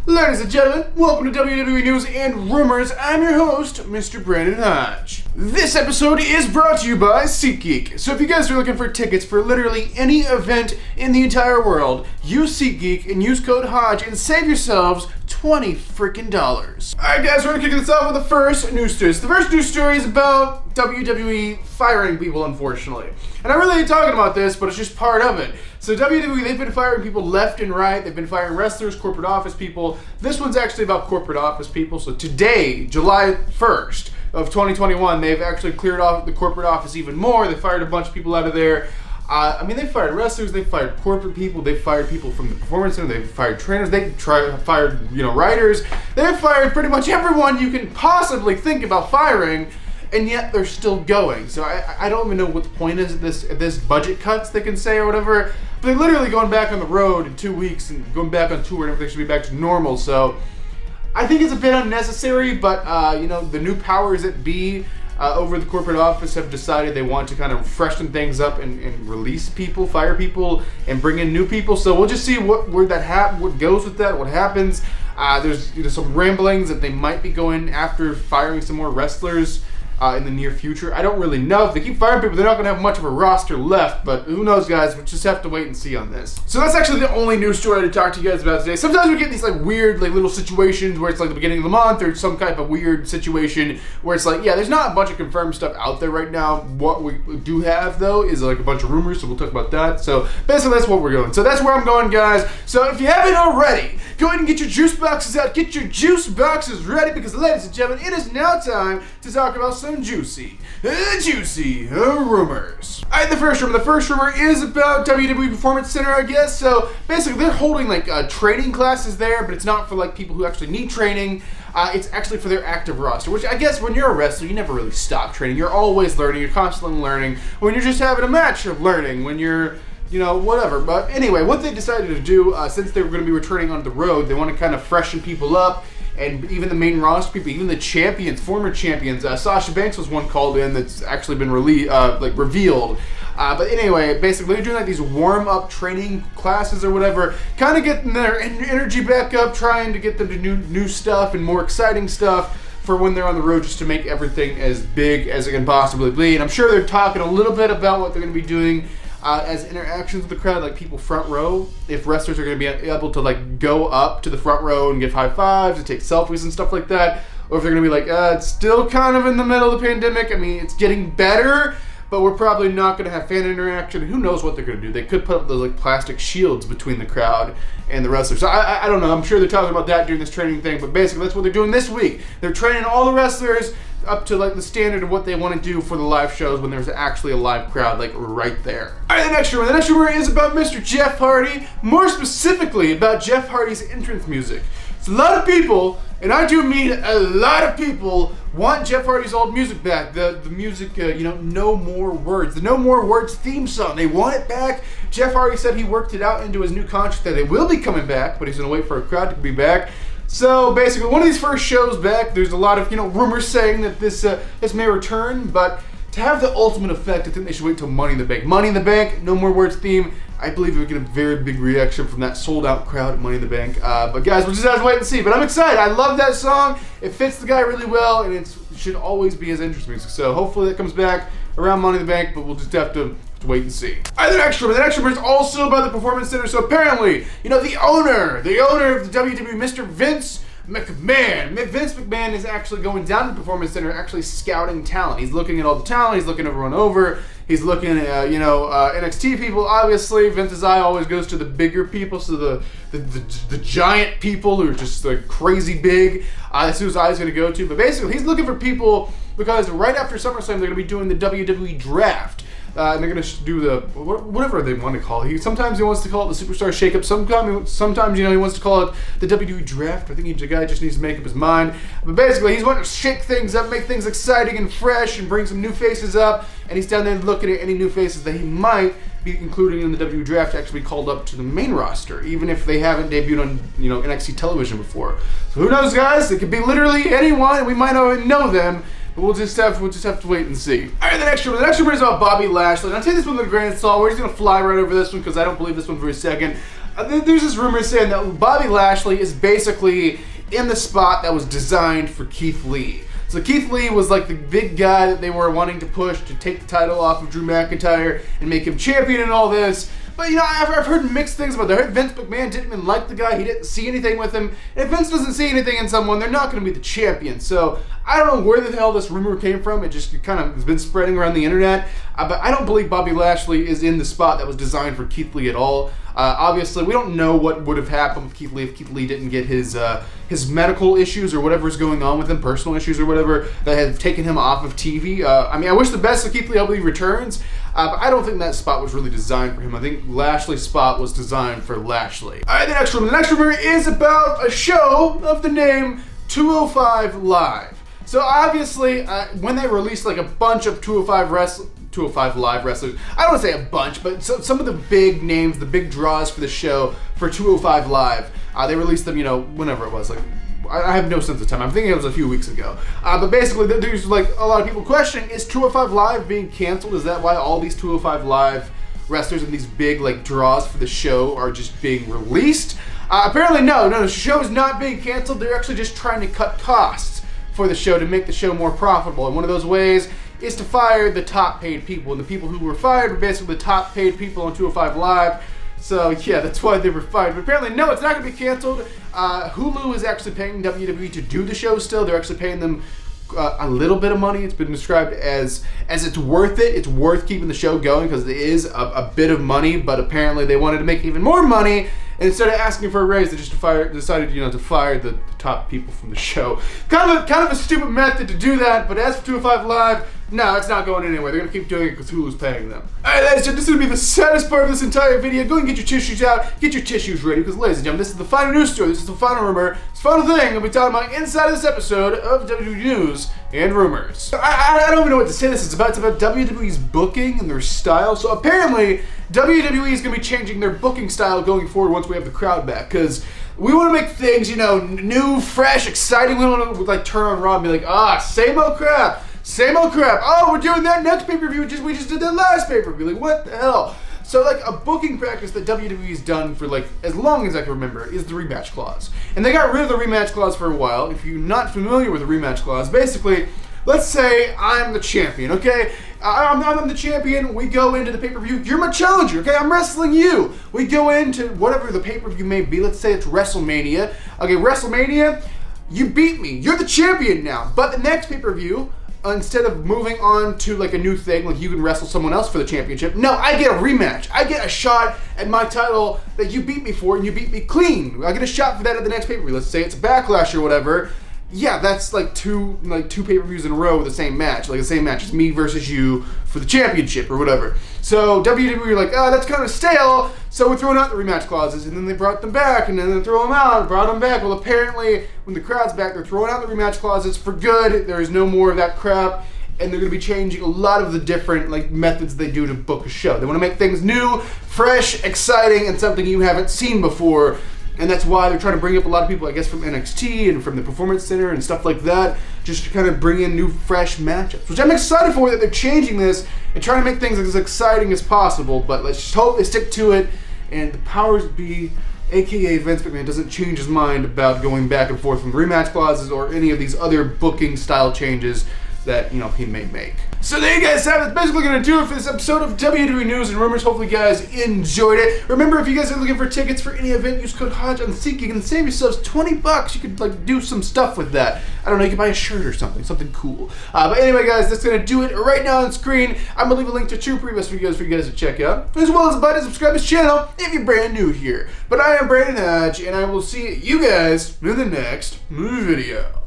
Ladies and gentlemen, welcome to WWE News and Rumors. I'm your host, Mr. Brandon Hodge. This episode is brought to you by SeatGeek. So if you guys are looking for tickets for literally any event in the entire world, use SeatGeek and use code Hodge and save yourselves $20 freaking. Alright guys, we're gonna kick this off with the first news story. The first news story is about WWE firing people, unfortunately. And I really hate talking about this, but it's just part of it. So WWE, they've been firing people left and right. They've been firing wrestlers, corporate office people. This one's actually about corporate office people. So today, July 1st of 2021, they've actually cleared off the corporate office even more. They fired a bunch of people out of there. They fired wrestlers, they fired corporate people, they fired people from the Performance Center, they fired trainers, they fired, writers. They've fired pretty much everyone you can possibly think about firing, and yet they're still going. So I don't even know what the point is at this budget cuts they can say or whatever. But they're literally going back on the road in 2 weeks and going back on tour and everything should be back to normal. So I think it's a bit unnecessary, but the new powers that be over the corporate office have decided they want to kind of freshen things up and release people, fire people, and bring in new people. So we'll just see what goes with that, what happens. There's some ramblings that they might be going after firing some more wrestlers in the near future. I don't really know. If they keep firing people, they're not going to have much of a roster left, but who knows, guys? We'll just have to wait and see on this. So that's actually the only news story to talk to you guys about today. Sometimes we get these weird little situations where it's the beginning of the month or some kind of weird situation where it's there's not a bunch of confirmed stuff out there right now. What we do have, though, is a bunch of rumors, so we'll talk about that. So basically, that's what we're going. So that's where I'm going, guys. So if you haven't already, go ahead and get your juice boxes out. Get your juice boxes ready because, ladies and gentlemen, it is now time to talk about some juicy rumors. Alright, the first rumor is about WWE Performance Center, I guess. So basically, they're holding training classes there, but it's not for people who actually need training. It's actually for their active roster, which I guess when you're a wrestler, you never really stop training. You're always learning. You're constantly learning. When you're just having a match, you're learning. When you're whatever. But anyway, what they decided to do, since they were going to be returning on the road, they want to kind of freshen people up. And even the main roster people, even the champions, former champions, Sasha Banks was one called in that's actually been revealed. But anyway, basically they're doing these warm-up training classes or whatever, kind of getting their energy back up, trying to get them to new stuff and more exciting stuff for when they're on the road, just to make everything as big as it can possibly be. And I'm sure they're talking a little bit about what they're going to be doing as interactions with the crowd, like people front row. If wrestlers are going to be able to go up to the front row and give high fives and take selfies and stuff like that, or if they're going to be it's still kind of in the middle of the pandemic. I mean, it's getting better, but we're probably not going to have fan interaction. Who knows what they're going to do? They could put up those plastic shields between the crowd and the wrestlers. So I don't know. I'm sure they're talking about that during this training thing, but basically that's what they're doing this week. They're training all the wrestlers up to the standard of what they want to do for the live shows when there's actually a live crowd right there. Alright, the next rumor is about Mr. Jeff Hardy, more specifically about Jeff Hardy's entrance music. So a lot of people, and I do mean a lot of people, want Jeff Hardy's old music back. The music, No More Words. The No More Words theme song. They want it back. Jeff Hardy said he worked it out into his new contract that it will be coming back, but he's going to wait for a crowd to be back. So basically, one of these first shows back, there's a lot of rumors saying that this may return, but to have the ultimate effect, I think they should wait till Money in the Bank. Money in the Bank, No More Words theme. I believe we get a very big reaction from that sold-out crowd at Money in the Bank. But guys, we'll just have to wait and see. But I'm excited. I love that song. It fits the guy really well, and it should always be his entrance music. So hopefully that comes back around Money in the Bank, but we'll just have to wait and see. Alright, the next rumor is also about the Performance Center. So apparently, the owner of the WWE, Mr. Vince McMahon. Vince McMahon is actually going down to the Performance Center, actually scouting talent. He's looking at all the talent. He's looking everyone over. He's looking at NXT people. Obviously, Vince's eye always goes to the bigger people, so the giant people who are just crazy big. That's who his eye's going to go to. But basically, he's looking for people because right after SummerSlam, they're going to be doing the WWE Draft. And they're going to do the, whatever they want to call it. Sometimes he wants to call it the Superstar Shakeup. Sometimes he wants to call it the WWE Draft. I think the guy just needs to make up his mind. But basically, he's wanting to shake things up, make things exciting and fresh, and bring some new faces up. And he's down there looking at any new faces that he might be including in the WWE Draft to actually be called up to the main roster, even if they haven't debuted on NXT television before. So who knows, guys? It could be literally anyone, and we might not even know them. But we'll just have to wait and see. Alright, the next rumor is about Bobby Lashley. And I'll take this one with a grain of salt. We're just going to fly right over this one because I don't believe this one for a second. There's this rumor saying that Bobby Lashley is basically in the spot that was designed for Keith Lee. So Keith Lee was like the big guy that they were wanting to push to take the title off of Drew McIntyre and make him champion and all this. But, you know, I've heard mixed things about that. I heard Vince McMahon didn't even like the guy. He didn't see anything with him. And if Vince doesn't see anything in someone, they're not going to be the champion. So I don't know where the hell this rumor came from. It just kind of has been spreading around the internet. But I don't believe Bobby Lashley is in the spot that was designed for Keith Lee at all. Obviously, we don't know what would have happened with Keith Lee if Keith Lee didn't get his medical issues or whatever's going on with him, personal issues or whatever, that have taken him off of TV. I mean, I wish the best of Keith Lee. I hope he returns. But I don't think that spot was really designed for him. I think Lashley's spot was designed for Lashley. All right, the next rumor. The next rumor is about a show of the name 205 Live. So obviously, when they released like a bunch of 205 Live wrestlers, I don't want to say a bunch, but some of the big names, the big draws for the show for 205 Live, they released them, you know, whenever it was. Like, I have no sense of time. I'm thinking it was a few weeks ago. But basically, there's like a lot of people questioning, is 205 Live being canceled? Is that why all these 205 Live wrestlers and these big like draws for the show are just being released? Apparently, no, the show is not being canceled. They're actually just trying to cut costs for the show to make the show more profitable. And one of those ways is to fire the top paid people. And the people who were fired were basically the top paid people on 205 Live. So yeah, that's why they were fired. But apparently, no, it's not going to be canceled. Hulu is actually paying WWE to do the show still. They're actually paying them a little bit of money. It's been described as it's worth it. It's worth keeping the show going because it is a bit of money. But apparently, they wanted to make even more money. And instead of asking for a raise, they just decided to fire the top people from the show. Kind of a stupid method to do that. But as for 205 Live, no, it's not going anywhere. They're going to keep doing it because Hulu's paying them. Alright, ladies and gentlemen, this is going to be the saddest part of this entire video. Go and get your tissues out. Get your tissues ready because, ladies and gentlemen, this is the final news story. This is the final rumor. This final thing I'll be talking about inside of this episode of WWE News and Rumors. I don't even know what to say this is about. It's about WWE's booking and their style. So apparently, WWE is going to be changing their booking style going forward once we have the crowd back. Because we want to make things, you know, new, fresh, exciting. We don't want to like turn on Raw and be like, same old crap. Same old crap. Oh, we're doing that next pay-per-view. We just did that last pay-per-view. Like, what the hell? So, like, a booking practice that WWE's done for, like, as long as I can remember is the rematch clause. And they got rid of the rematch clause for a while. If you're not familiar with the rematch clause, basically, let's say I'm the champion, okay? I'm the champion. We go into the pay-per-view. You're my challenger, okay? I'm wrestling you. We go into whatever the pay-per-view may be. Let's say it's WrestleMania. Okay, WrestleMania, you beat me. You're the champion now. But the next pay-per-view, instead of moving on to like a new thing, like you can wrestle someone else for the championship, no, I get a rematch. I get a shot at my title that you beat me for and you beat me clean. I get a shot for that at the next pay-per-view. Let's say it's a Backlash or whatever. Yeah, that's like two pay-per-views in a row with the same match. Like the same match. It's me versus you for the championship or whatever. So WWE were like, that's kind of stale, so we're throwing out the rematch clauses. And then they brought them back, and then they throw them out and brought them back. Well, apparently, when the crowd's back, they're throwing out the rematch clauses for good. There is no more of that crap. And they're going to be changing a lot of the different like methods they do to book a show. They want to make things new, fresh, exciting, and something you haven't seen before. And that's why they're trying to bring up a lot of people, I guess, from NXT and from the Performance Center and stuff like that, just to kind of bring in new, fresh matchups. Which I'm excited for, that they're changing this and trying to make things as exciting as possible. But let's just hope they stick to it. And the powers be, a.k.a. Vince McMahon, doesn't change his mind about going back and forth from rematch clauses or any of these other booking style changes that, you know, he may make. So there you guys have it. That's basically going to do it for this episode of WWE News and Rumors. Hopefully you guys enjoyed it. Remember, if you guys are looking for tickets for any event, use code HODGE on SeatGeek. You can save yourselves $20. You could like do some stuff with that. I don't know, you could buy a shirt or something cool. But anyway, guys, that's going to do it right now on screen. I'm going to leave a link to 2 previous videos for you guys to check out, as well as a button to subscribe to this channel if you're brand new here. But I am Brandon Hodge, and I will see you guys in the next video.